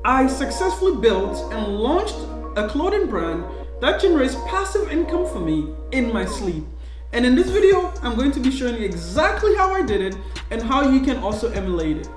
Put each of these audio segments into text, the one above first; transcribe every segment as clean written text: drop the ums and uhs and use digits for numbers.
I successfully built and launched a clothing brand that generates passive income for me in my sleep. And in this video, I'm going to be showing you exactly how I did it and how you can also emulate it.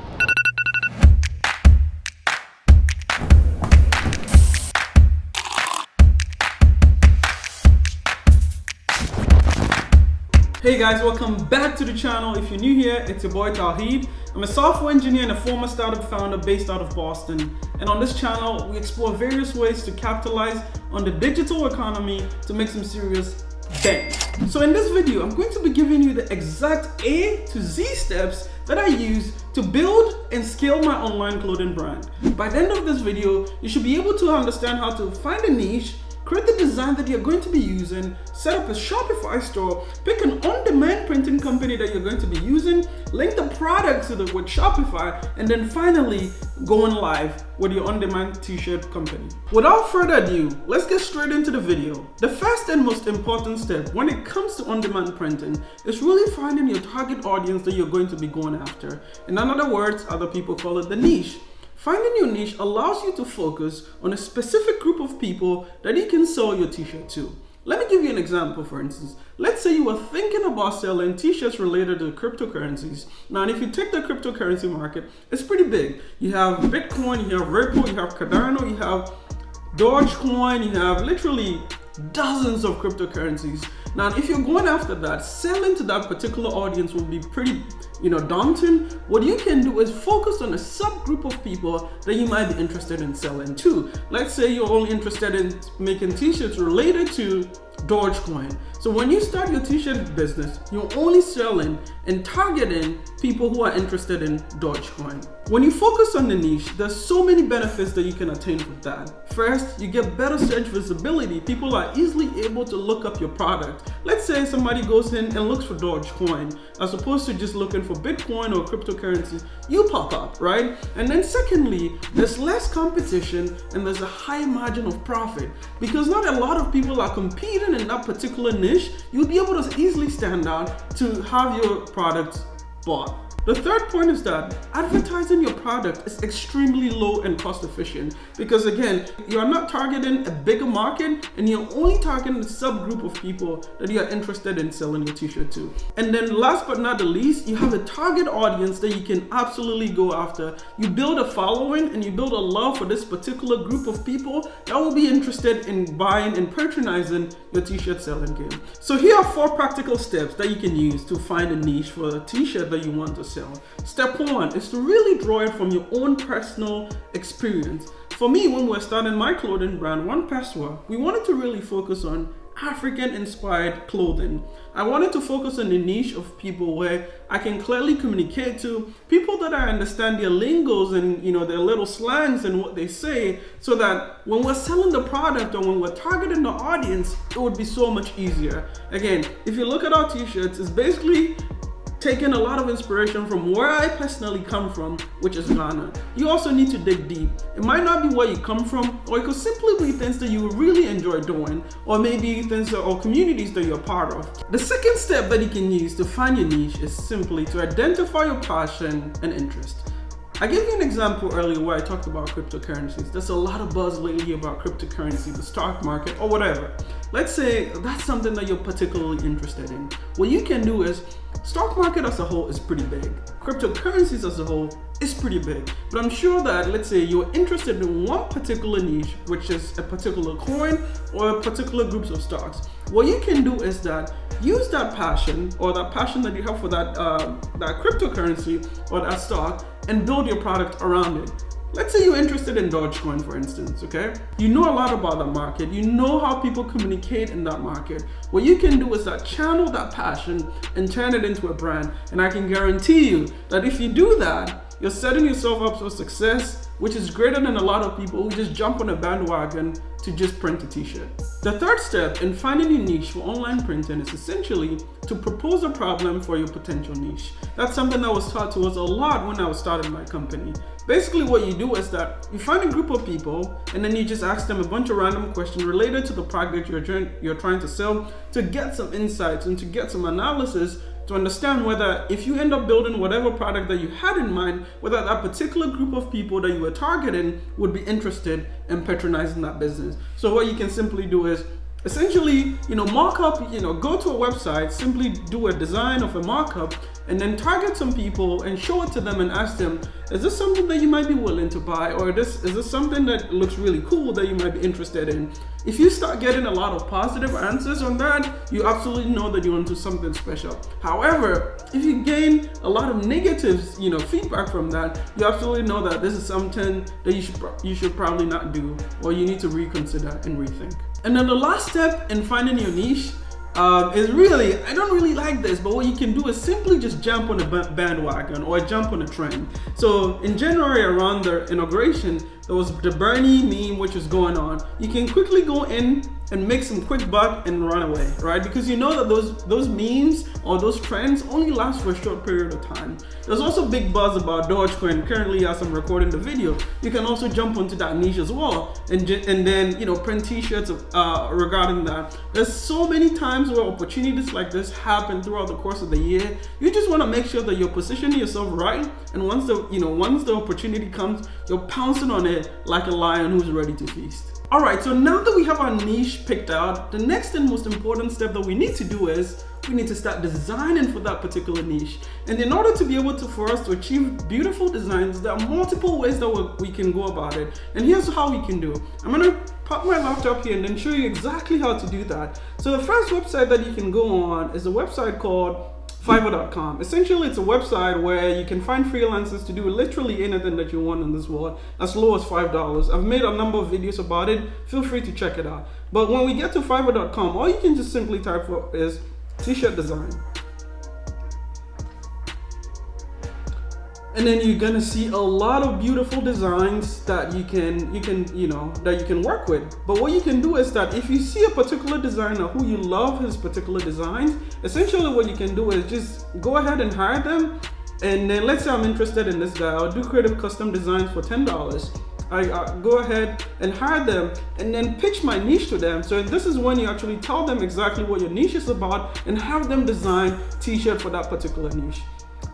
Hey guys, welcome back to the channel. If you're new here, it's your boy Tawheed. I'm a software engineer and a former startup founder based out of Boston. And on this channel, we explore various ways to capitalize on the digital economy to make some serious bank. So in this video, I'm going to be giving you the exact A to Z steps that I use to build and scale my online clothing brand. By the end of this video, you should be able to understand how to find a niche, create the design that you're going to be using, set up a Shopify store, pick an on-demand printing company that you're going to be using, link the product with Shopify, and then finally going live with your on-demand t-shirt company. Without further ado, let's get straight into the video. The first and most important step when it comes to on-demand printing is really finding your target audience that you're going to be going after. In other words, other people call it the niche. Finding your niche allows you to focus on a specific group of people that you can sell your t-shirt to. Let me give you an example, for instance. Let's say you were thinking about selling t-shirts related to cryptocurrencies. Now, if you take the cryptocurrency market, it's pretty big. You have Bitcoin, you have Ripple, you have Cardano, you have Dogecoin, you have literally dozens of cryptocurrencies. Now, if you're going after that, selling to that particular audience will be pretty, daunting. What you can do is focus on a subgroup of people that you might be interested in selling to. Let's say you're only interested in making t-shirts related to Dogecoin. So when you start your t-shirt business, you're only selling and targeting people who are interested in Dogecoin. When you focus on the niche, there's so many benefits that you can attain with that. First, you get better search visibility. People are easily able to look up your product. Let's say somebody goes in and looks for Dogecoin, as opposed to just looking for Bitcoin or cryptocurrency, you pop up, right? And then secondly, there's less competition and there's a high margin of profit. Because not a lot of people are competing in that particular niche, you'll be able to easily stand out to have your product bought. The third point is that advertising your product is extremely low and cost efficient because again, you're not targeting a bigger market and you're only targeting a subgroup of people that you are interested in selling your t-shirt to. And then last but not the least, you have a target audience that you can absolutely go after. You build a following and you build a love for this particular group of people that will be interested in buying and patronizing your t-shirt selling game. So here are 4 practical steps that you can use to find a niche for a t-shirt that you want to sell. Step 1 is to really draw it from your own personal experience. For me, when we were starting my clothing brand, One Peswa, we wanted to really focus on African-inspired clothing. I wanted to focus on the niche of people where I can clearly communicate to people that I understand their lingos and their little slangs and what they say, so that when we're selling the product or when we're targeting the audience, it would be so much easier. Again, if you look at our t-shirts, it's basically taking a lot of inspiration from where I personally come from, which is Ghana. You also need to dig deep. It might not be where you come from, or it could simply be things that you really enjoy doing, or maybe things or communities that you're part of. The second step that you can use to find your niche is simply to identify your passion and interest. I gave you an example earlier where I talked about cryptocurrencies. There's a lot of buzz lately about cryptocurrency, the stock market, or whatever. Let's say that's something that you're particularly interested in. What you can do is, stock market as a whole is pretty big. Cryptocurrencies as a whole is pretty big. But I'm sure that, let's say you're interested in one particular niche, which is a particular coin or a particular groups of stocks. What you can do is that use that passion or that passion that you have for that cryptocurrency or that stock and build your product around it. Let's say you're interested in Dogecoin, for instance, okay? You know a lot about the market. You know how people communicate in that market. What you can do is that channel that passion and turn it into a brand. And I can guarantee you that if you do that, you're setting yourself up for success, which is greater than a lot of people who just jump on a bandwagon to just print a t-shirt. The third step in finding a niche for online printing is essentially to propose a problem for your potential niche. That's something that was taught to us a lot when I was starting my company. Basically what you do is that you find a group of people and then you just ask them a bunch of random questions related to the product you're trying to sell to get some insights and to get some analysis to understand whether if you end up building whatever product that you had in mind, whether that particular group of people that you were targeting would be interested in patronizing that business. So what you can simply do is essentially, markup, go to a website, simply do a design of a markup, and then target some people and show it to them and ask them, is this something that you might be willing to buy? Or is this something that looks really cool that you might be interested in? If you start getting a lot of positive answers on that, you absolutely know that you're onto something special. However, if you gain a lot of negatives, feedback from that, you absolutely know that this is something that you should probably not do, or you need to reconsider and rethink. And then the last step in finding your niche is really, I don't really like this, but what you can do is simply just jump on a bandwagon or jump on a trend. So in January, around the inauguration, there was the Bernie meme which was going on. You can quickly go in and make some quick buck and run away, right? Because you know that those memes or those trends only last for a short period of time. There's also big buzz about Dogecoin currently as I'm recording the video. You can also jump onto that niche as well and then print t-shirts regarding that. There's so many times where opportunities like this happen throughout the course of the year. You just want to make sure that you're positioning yourself right, and once the opportunity comes, you're pouncing on it like a lion who's ready to feast. Alright, so now that we have our niche picked out, the next and most important step that we need to do is we need to start designing for that particular niche. And in order to be able for us to achieve beautiful designs, there are multiple ways that we can go about it. And here's how we can do. I'm going to pop my laptop here and then show you exactly how to do that. So the first website that you can go on is a website called Fiverr.com. Essentially, it's a website where you can find freelancers to do literally anything that you want in this world, as low as $5. I've made a number of videos about it. Feel free to check it out. But when we get to Fiverr.com, all you can just simply type for is t-shirt design. And then you're gonna see a lot of beautiful designs that you can work with. But what you can do is that if you see a particular designer who you love his particular designs, essentially what you can do is just go ahead and hire them. And then let's say I'm interested in this guy, I'll do creative custom designs for $10. I go ahead and hire them and then pitch my niche to them. So this is when you actually tell them exactly what your niche is about and have them design t-shirt for that particular niche.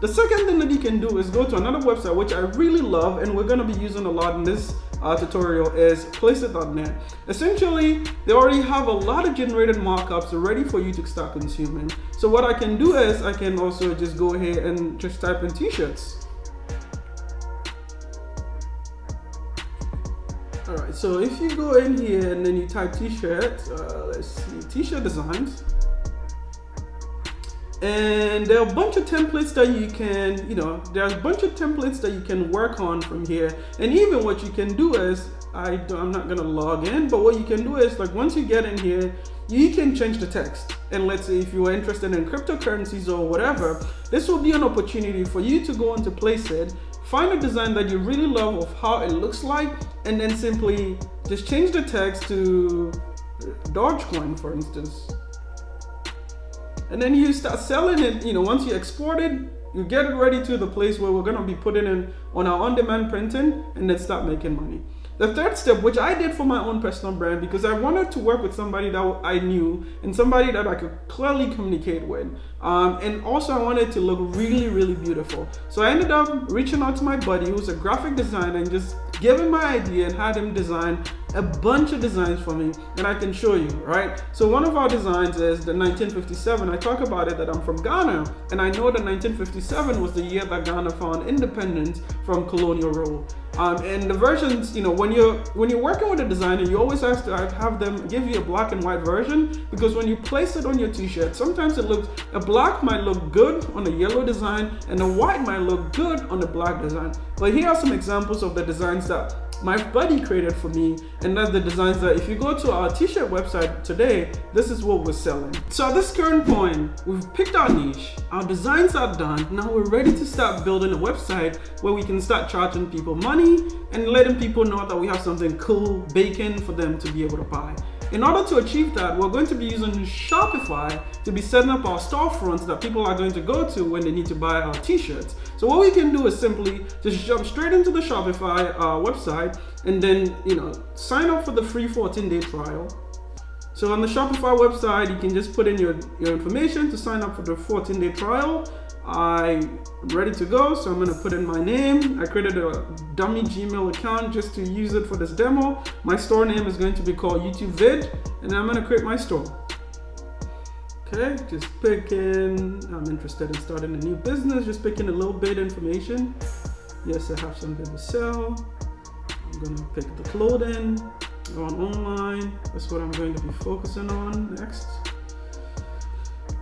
The second thing that you can do is go to another website which I really love and we're going to be using a lot in this tutorial is placeit.net. Essentially, they already have a lot of generated markups ready for you to start consuming. So what I can do is I can also just go ahead and just type in t-shirts. Alright, so if you go in here and then you type t-shirt, let's see, t-shirt designs. And there are a bunch of templates that you can, there's a bunch of templates that you can work on from here. And even what you can do is, I'm not gonna log in, but what you can do is, like, once you get in here, you can change the text. And let's say if you are interested in cryptocurrencies or whatever, this will be an opportunity for you to go into Placeit, find a design that you really love of how it looks like, and then simply just change the text to Dogecoin, for instance. And then you start selling it, once you export it, you get it ready to the place where we're gonna be putting it on our on-demand printing and then start making money. The third step, which I did for my own personal brand because I wanted to work with somebody that I knew and somebody that I could clearly communicate with. And also I wanted to look really, really beautiful. So I ended up reaching out to my buddy who's a graphic designer and just gave him my idea and had him design a bunch of designs for me, and I can show you, right? So one of our designs is the 1957. I talk about it that I'm from Ghana, and I know that 1957 was the year that Ghana found independence from colonial rule. And the versions, when you're working with a designer, you always have to have them give you a black and white version, because when you place it on your t-shirt, sometimes a black might look good on a yellow design and a white might look good on a black design. But here are some examples of the designs that my buddy created for me, and that's the designs that if you go to our t-shirt website today, this is what we're selling. So at this current point, we've picked our niche, our designs are done, now we're ready to start building a website where we can start charging people money and letting people know that we have something cool baking for them to be able to buy. In order to achieve that, we're going to be using Shopify to be setting up our storefronts that people are going to go to when they need to buy our t-shirts. So what we can do is simply just jump straight into the Shopify website and then sign up for the free 14-day trial. So on the Shopify website, you can just put in your information to sign up for the 14-day trial. I'm ready to go, so I'm gonna put in my name. I created a dummy Gmail account just to use it for this demo. My store name is going to be called YouTube Vid, and I'm gonna create my store. Okay, just picking, I'm interested in starting a new business, just picking a little bit information. Yes, I have something to sell. I'm gonna pick the clothing, go on online. That's what I'm going to be focusing on next.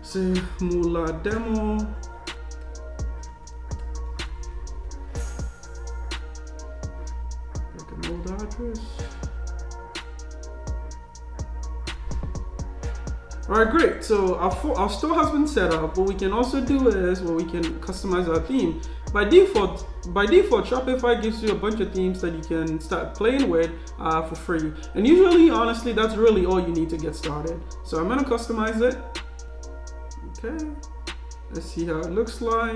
Say Moolah demo. Pick an old address. All right, great. So our store has been set up. What we can also do is, we can customize our theme. By default, Shopify gives you a bunch of themes that you can start playing with for free. And usually, honestly, that's really all you need to get started. So I'm gonna customize it. Okay. Let's see how it looks like.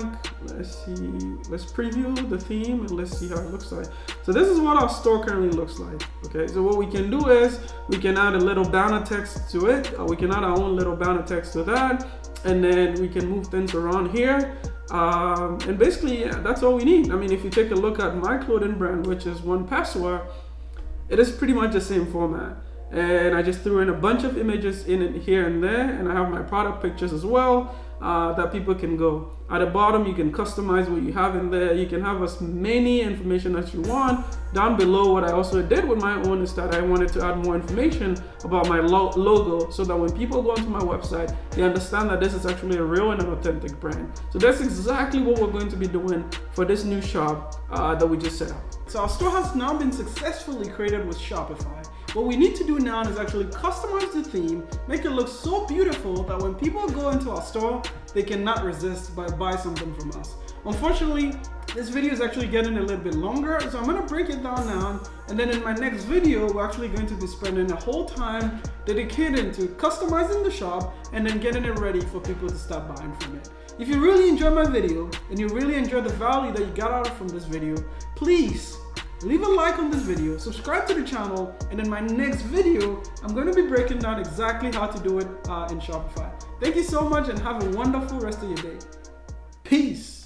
Let's preview the theme and let's see how it looks like. So this is what our store currently looks like. Okay, so what we can do is we can add a little banner text to it. We can add our own little banner text to that. And then we can move things around here. And basically, that's all we need. I mean, if you take a look at my clothing brand, which is One Password, it is pretty much the same format. And I just threw in a bunch of images in it here and there, and I have my product pictures as well that people can go. At the bottom, you can customize what you have in there. You can have as many information as you want. Down below, what I also did with my own is that I wanted to add more information about my logo so that when people go onto my website, they understand that this is actually a real and an authentic brand. So that's exactly what we're going to be doing for this new shop that we just set up. So our store has now been successfully created with Shopify. What we need to do now is actually customize the theme, make it look so beautiful that when people go into our store, they cannot resist but buy something from us. Unfortunately, this video is actually getting a little bit longer, so I'm gonna break it down now, and then in my next video, we're actually going to be spending a whole time dedicated to customizing the shop and then getting it ready for people to start buying from it. If you really enjoyed my video and you really enjoyed the value that you got out from this video, please leave a like on this video, subscribe to the channel, and in my next video, I'm going to be breaking down exactly how to do it in Shopify. Thank you so much and have a wonderful rest of your day. Peace.